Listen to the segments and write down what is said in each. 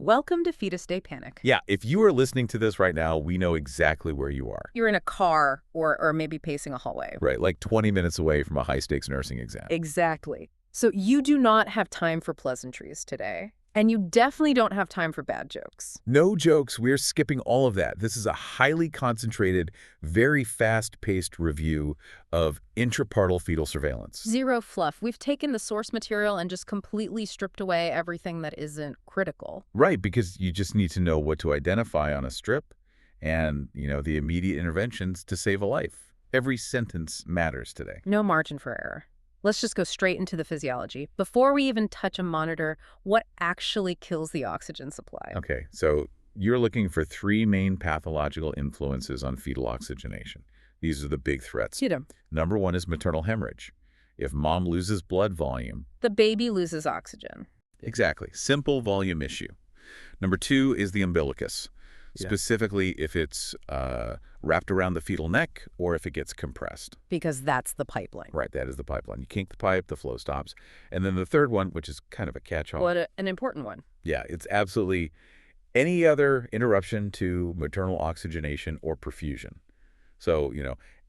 Welcome to Fetus Day Panic. Yeah, if you are listening to this right now, we know exactly where you are. You're in a car or maybe pacing a hallway. Right, like 20 minutes away from a high-stakes nursing exam. Exactly. So you do not have time for pleasantries today. And you definitely don't have time for bad jokes. No jokes, we're skipping all of that. This is a highly concentrated, very fast-paced review of intrapartal fetal surveillance. Zero fluff. We've taken the source material and just completely stripped away everything that isn't critical. Right, because you just need to know what to identify on a strip and, the immediate interventions to save a life. Every sentence matters today. No margin for error. Let's just go straight into the physiology. Before we even touch a monitor, what actually kills the oxygen supply? Okay, so you're looking for three main pathological influences on fetal oxygenation. These are the big threats. Hit 'em. Number one is maternal hemorrhage. If mom loses blood volume. The baby loses oxygen. Exactly. Simple volume issue. Number two is the umbilicus, specifically if it's wrapped around the fetal neck or if it gets compressed. Because that's the pipeline. Right, that is the pipeline. You kink the pipe, the flow stops. And then the third one, which is kind of a catch-all. An important one. Yeah, it's absolutely any other interruption to maternal oxygenation or perfusion. So,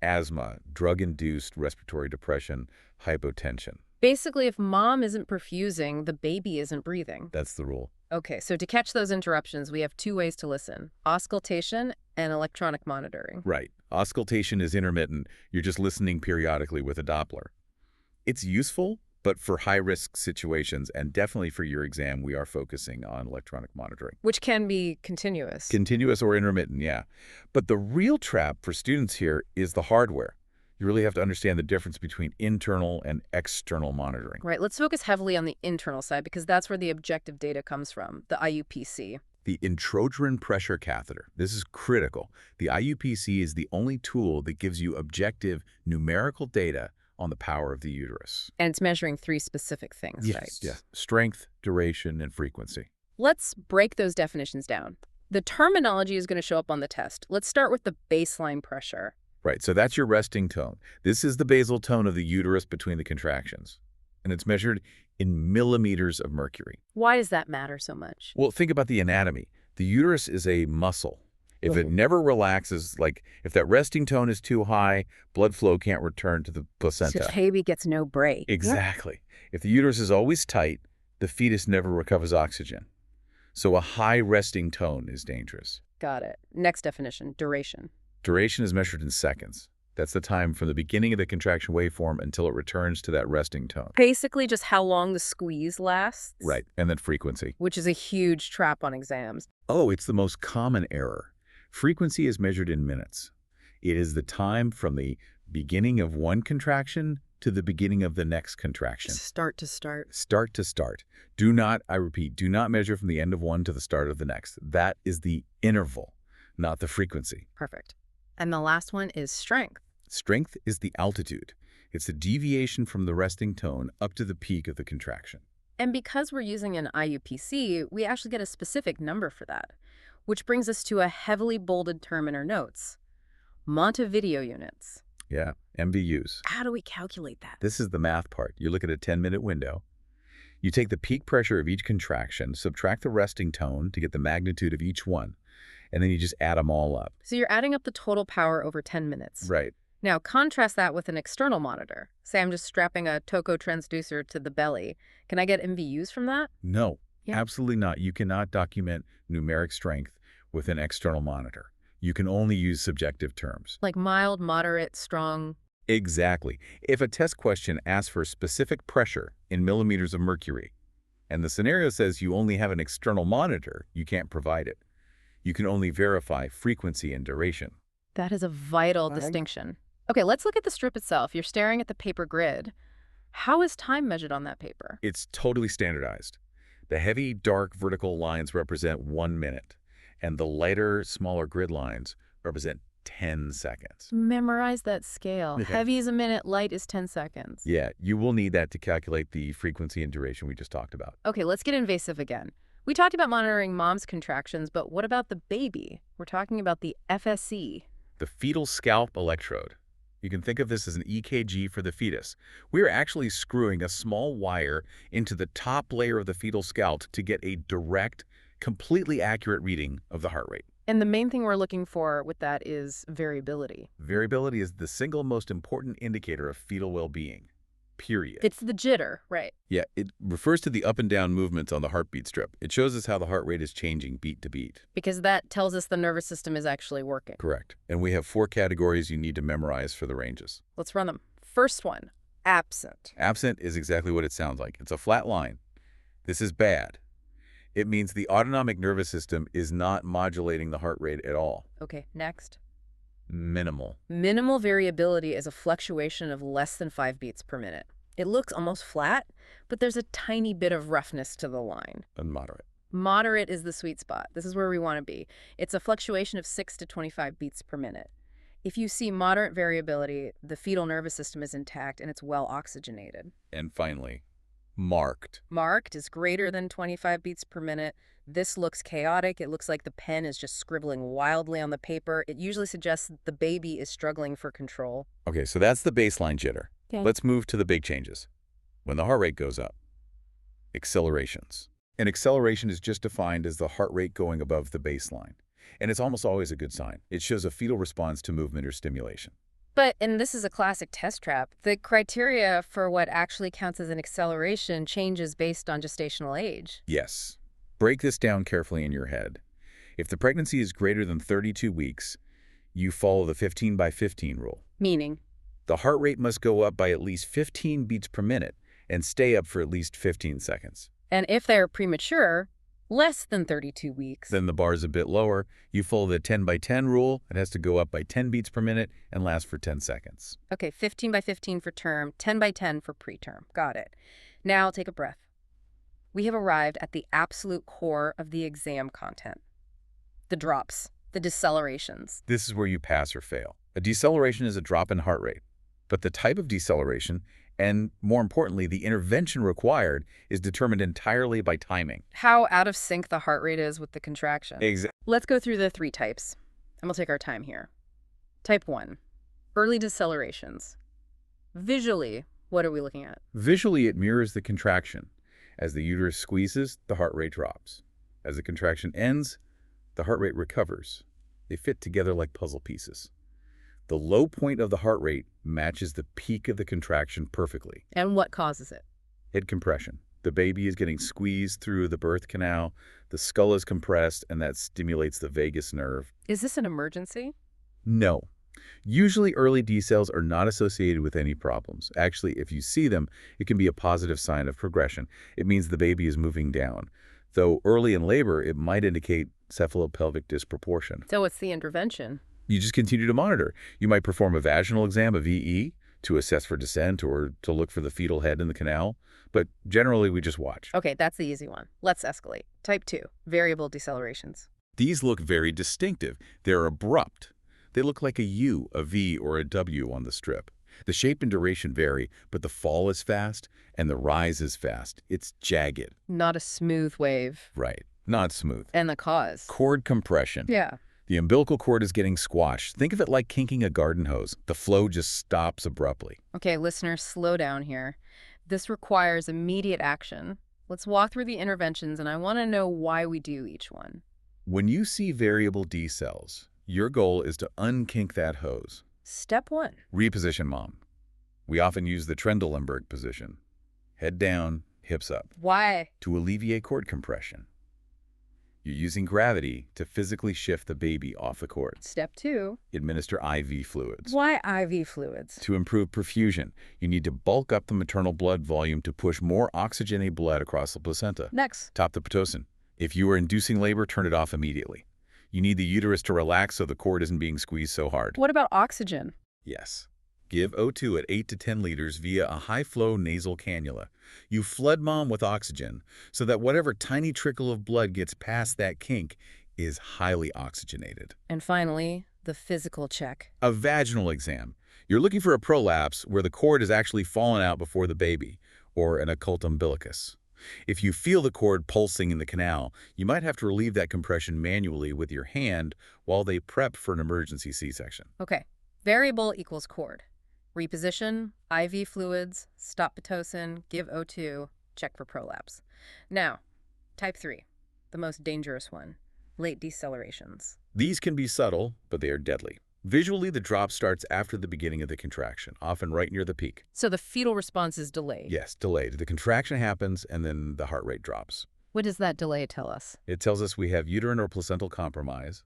asthma, drug-induced respiratory depression, hypotension. Basically, if mom isn't perfusing, the baby isn't breathing. That's the rule. Okay, so to catch those interruptions, we have two ways to listen: auscultation and electronic monitoring. Right. Auscultation is intermittent. You're just listening periodically with a Doppler. It's useful, but for high-risk situations, and definitely for your exam, we are focusing on electronic monitoring. Which can be continuous. Continuous or intermittent, yeah. But the real trap for students here is the hardware. You really have to understand the difference between internal and external monitoring. Right, let's focus heavily on the internal side because that's where the objective data comes from, the IUPC. The intrauterine pressure catheter. This is critical. The IUPC is the only tool that gives you objective numerical data on the power of the uterus. And it's measuring three specific things, right? Yes. Strength, duration, and frequency. Let's break those definitions down. The terminology is going to show up on the test. Let's start with the baseline pressure. Right, so that's your resting tone. This is the basal tone of the uterus between the contractions, and it's measured in millimeters of mercury. Why does that matter so much? Well, think about the anatomy. The uterus is a muscle. If it never relaxes, like if that resting tone is too high, blood flow can't return to the placenta. So the baby gets no break. Exactly. If the uterus is always tight, the fetus never recovers oxygen. So a high resting tone is dangerous. Got it. Next definition, duration. Duration is measured in seconds. That's the time from the beginning of the contraction waveform until it returns to that resting tone. Basically just how long the squeeze lasts. Right, and then frequency. Which is a huge trap on exams. Oh, it's the most common error. Frequency is measured in minutes. It is the time from the beginning of one contraction to the beginning of the next contraction. Start to start. Start to start. Do not, I repeat, do not measure from the end of one to the start of the next. That is the interval, not the frequency. Perfect. And the last one is strength. Strength is the altitude. It's a deviation from the resting tone up to the peak of the contraction. And because we're using an IUPC, we actually get a specific number for that, which brings us to a heavily bolded term in our notes: Montevideo units. Yeah, MVUs. How do we calculate that? This is the math part. You look at a 10-minute window. You take the peak pressure of each contraction, subtract the resting tone to get the magnitude of each one, and then you just add them all up. So you're adding up the total power over 10 minutes. Right. Now, contrast that with an external monitor. Say I'm just strapping a Toco transducer to the belly. Can I get MVUs from that? No, Yeah. absolutely not. You cannot document numeric strength with an external monitor. You can only use subjective terms. Like mild, moderate, strong. Exactly. If a test question asks for specific pressure in millimeters of mercury, and the scenario says you only have an external monitor, you can't provide it. You can only verify frequency and duration. That is a vital distinction. Okay, let's look at the strip itself. You're staring at the paper grid. How is time measured on that paper? It's totally standardized. The heavy, dark vertical lines represent 1 minute, and the lighter, smaller grid lines represent 10 seconds. Memorize that scale. Okay. Heavy is a minute, light is 10 seconds. Yeah, you will need that to calculate the frequency and duration we just talked about. Okay, let's get invasive again. We talked about monitoring mom's contractions, but what about the baby? We're talking about the FSE. The fetal scalp electrode. You can think of this as an EKG for the fetus. We're actually screwing a small wire into the top layer of the fetal scalp to get a direct completely accurate reading of the heart rate. And the main thing we're looking for with that is variability. Variability is the single most important indicator of fetal well-being, period. It's the jitter, right? Yeah, it refers to the up and down movements on the heartbeat strip. It shows us how the heart rate is changing beat to beat. Because that tells us the nervous system is actually working. Correct. And we have 4 categories you need to memorize for the ranges. Let's run them. First one, absent. Absent is exactly what it sounds like. It's a flat line. This is bad. It means the autonomic nervous system is not modulating the heart rate at all. Okay, next. Minimal. Minimal variability is a fluctuation of less than 5 beats per minute. It looks almost flat, but there's a tiny bit of roughness to the line. And moderate. Moderate is the sweet spot. This is where we want to be. It's a fluctuation of 6 to 25 beats per minute. If you see moderate variability, the fetal nervous system is intact and it's well oxygenated. And finally, marked. Marked is greater than 25 beats per minute. This looks chaotic. It looks like the pen is just scribbling wildly on the paper. It usually suggests that the baby is struggling for control. Okay, so that's the baseline jitter. Okay. Let's move to the big changes. When the heart rate goes up, accelerations. An acceleration is just defined as the heart rate going above the baseline. And it's almost always a good sign. It shows a fetal response to movement or stimulation. But, and this is a classic test trap, the criteria for what actually counts as an acceleration changes based on gestational age. Yes. Break this down carefully in your head. If the pregnancy is greater than 32 weeks, you follow the 15 by 15 rule. Meaning? The heart rate must go up by at least 15 beats per minute and stay up for at least 15 seconds. And if they're premature, less than 32 weeks. Then the bar is a bit lower. You follow the 10 by 10 rule. It has to go up by 10 beats per minute and last for 10 seconds. Okay, 15 by 15 for term, 10 by 10 for preterm. Got it. Now take a breath. We have arrived at the absolute core of the exam content. The drops, the decelerations. This is where you pass or fail. A deceleration is a drop in heart rate. But the type of deceleration, and more importantly, the intervention required, is determined entirely by timing. How out of sync the heart rate is with the contraction. Exactly. Let's go through the 3 types, and we'll take our time here. Type 1, early decelerations. Visually, what are we looking at? Visually, it mirrors the contraction. As the uterus squeezes, the heart rate drops. As the contraction ends, the heart rate recovers. They fit together like puzzle pieces. The low point of the heart rate matches the peak of the contraction perfectly. And what causes it? Head compression. The baby is getting squeezed through the birth canal, the skull is compressed, and that stimulates the vagus nerve. Is this an emergency? No. Usually early decels are not associated with any problems. Actually, if you see them, it can be a positive sign of progression. It means the baby is moving down. Though early in labor, it might indicate cephalopelvic disproportion. So what's the intervention? You just continue to monitor. You might perform a vaginal exam, a VE, to assess for descent or to look for the fetal head in the canal. But generally, we just watch. Okay, that's the easy one. Let's escalate. Type 2, variable decelerations. These look very distinctive. They're abrupt. They look like a U, a V, or a W on the strip. The shape and duration vary, but the fall is fast and the rise is fast. It's jagged. Not a smooth wave. Right. Not smooth. And the cause? Cord compression. Yeah. The umbilical cord is getting squashed. Think of it like kinking a garden hose. The flow just stops abruptly. Okay, listeners, slow down here. This requires immediate action. Let's walk through the interventions, and I want to know why we do each one. When you see variable decels, your goal is to unkink that hose. Step 1. Reposition mom. We often use the Trendelenburg position. Head down, hips up. Why? To alleviate cord compression. You're using gravity to physically shift the baby off the cord. Step 2. Administer IV fluids. Why IV fluids? To improve perfusion, you need to bulk up the maternal blood volume to push more oxygenated blood across the placenta. Next. Top the Pitocin. If you are inducing labor, turn it off immediately. You need the uterus to relax so the cord isn't being squeezed so hard. What about oxygen? Yes. Give O2 at 8 to 10 liters via a high-flow nasal cannula. You flood mom with oxygen so that whatever tiny trickle of blood gets past that kink is highly oxygenated. And finally, the physical check. A vaginal exam. You're looking for a prolapse where the cord has actually fallen out before the baby, or an occult umbilicus. If you feel the cord pulsing in the canal, you might have to relieve that compression manually with your hand while they prep for an emergency C-section. Okay. Variable equals cord. Reposition, IV fluids, stop Pitocin, give O2, check for prolapse. Now, type 3, the most dangerous one, late decelerations. These can be subtle, but they are deadly. Visually, the drop starts after the beginning of the contraction, often right near the peak. So the fetal response is delayed. Yes, delayed. The contraction happens, and then the heart rate drops. What does that delay tell us? It tells us we have uterine or placental compromise.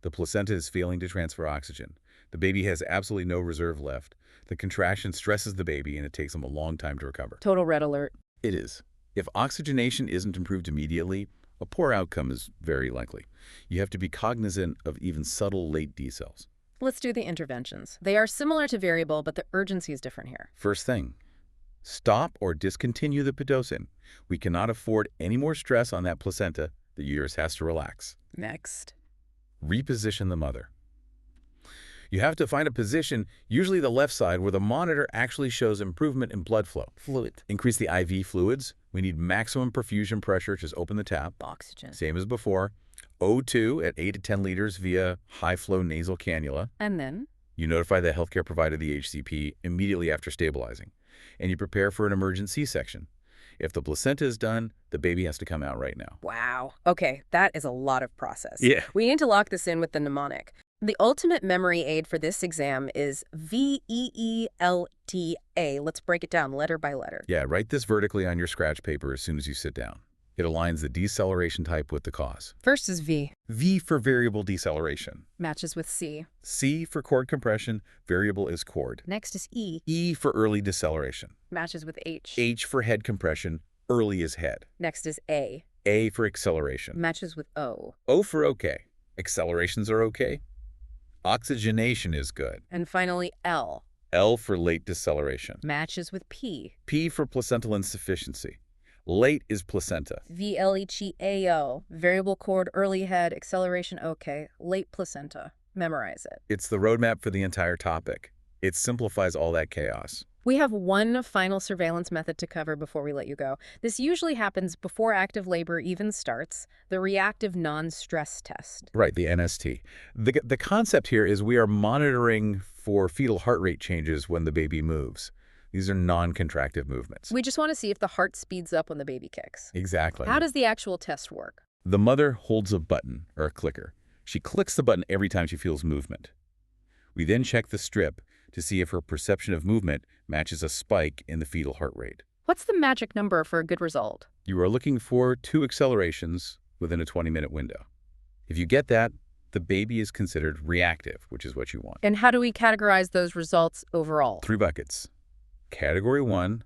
The placenta is failing to transfer oxygen. The baby has absolutely no reserve left. The contraction stresses the baby, and it takes them a long time to recover. Total red alert. It is. If oxygenation isn't improved immediately, a poor outcome is very likely. You have to be cognizant of even subtle late decels. Let's do the interventions. They are similar to variable, but the urgency is different here. First thing, stop or discontinue the Pitocin. We cannot afford any more stress on that placenta. The uterus has to relax. Next. Reposition the mother. You have to find a position, usually the left side, where the monitor actually shows improvement in blood flow. Fluid. Increase the IV fluids. We need maximum perfusion pressure. Just open the tap. Oxygen. Same as before. O2 at 8 to 10 liters via high-flow nasal cannula. And then? You notify the healthcare provider, the HCP, immediately after stabilizing. And you prepare for an emergent C-section. If the placenta is done, the baby has to come out right now. Wow. Okay, that is a lot of process. Yeah. We need to lock this in with the mnemonic. The ultimate memory aid for this exam is VEELTA. Let's break it down letter by letter. Yeah, write this vertically on your scratch paper as soon as you sit down. It aligns the deceleration type with the cause. First is V. V for variable deceleration. Matches with C. C for cord compression. Variable is cord. Next is E. E for early deceleration. Matches with H. H for head compression. Early is head. Next is A. A for acceleration. Matches with O. O for okay. Accelerations are okay. Oxygenation is good. And finally L. L for late deceleration. Matches with P. P for placental insufficiency. Late is placenta. VLECHEAO. Variable cord, early head, acceleration okay. Late placenta. Memorize it. It's the roadmap for the entire topic. It simplifies all that chaos. We have one final surveillance method to cover before we let you go. This usually happens before active labor even starts, the reactive non-stress test. Right, the NST. The concept here is we are monitoring for fetal heart rate changes when the baby moves. These are non-contractive movements. We just want to see if the heart speeds up when the baby kicks. Exactly. How does the actual test work? The mother holds a button, or a clicker. She clicks the button every time she feels movement. We then check the strip to see if her perception of movement matches a spike in the fetal heart rate. What's the magic number for a good result? You are looking for 2 accelerations within a 20-minute window. If you get that, the baby is considered reactive, which is what you want. And how do we categorize those results overall? 3 buckets. Category 1,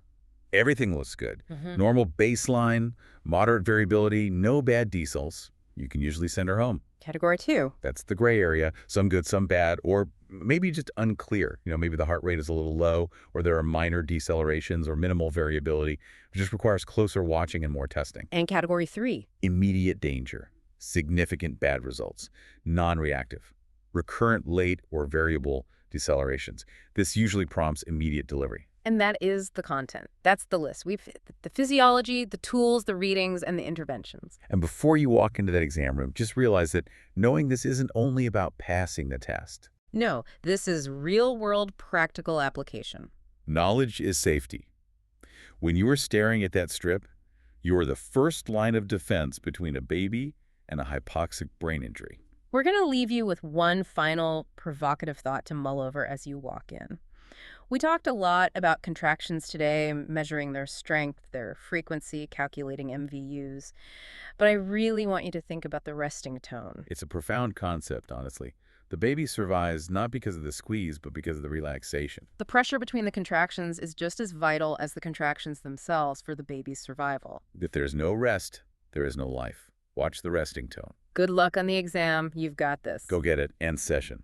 everything looks good. Normal baseline, moderate variability, no bad decels. You can usually send her home. Category 2. That's the gray area, some good, some bad, or maybe just unclear. Maybe the heart rate is a little low, or there are minor decelerations or minimal variability. It just requires closer watching and more testing. And category 3. Immediate danger, significant bad results, non-reactive, recurrent late or variable decelerations. This usually prompts immediate delivery. And that is the content. That's the list. We've the physiology, the tools, the readings, and the interventions. And before you walk into that exam room, just realize that knowing this isn't only about passing the test. No, this is real-world practical application. Knowledge is safety. When you are staring at that strip, you are the first line of defense between a baby and a hypoxic brain injury. We're going to leave you with one final provocative thought to mull over as you walk in. We talked a lot about contractions today, measuring their strength, their frequency, calculating MVUs. But I really want you to think about the resting tone. It's a profound concept, honestly. The baby survives not because of the squeeze, but because of the relaxation. The pressure between the contractions is just as vital as the contractions themselves for the baby's survival. If there's no rest, there is no life. Watch the resting tone. Good luck on the exam. You've got this. Go get it. End session.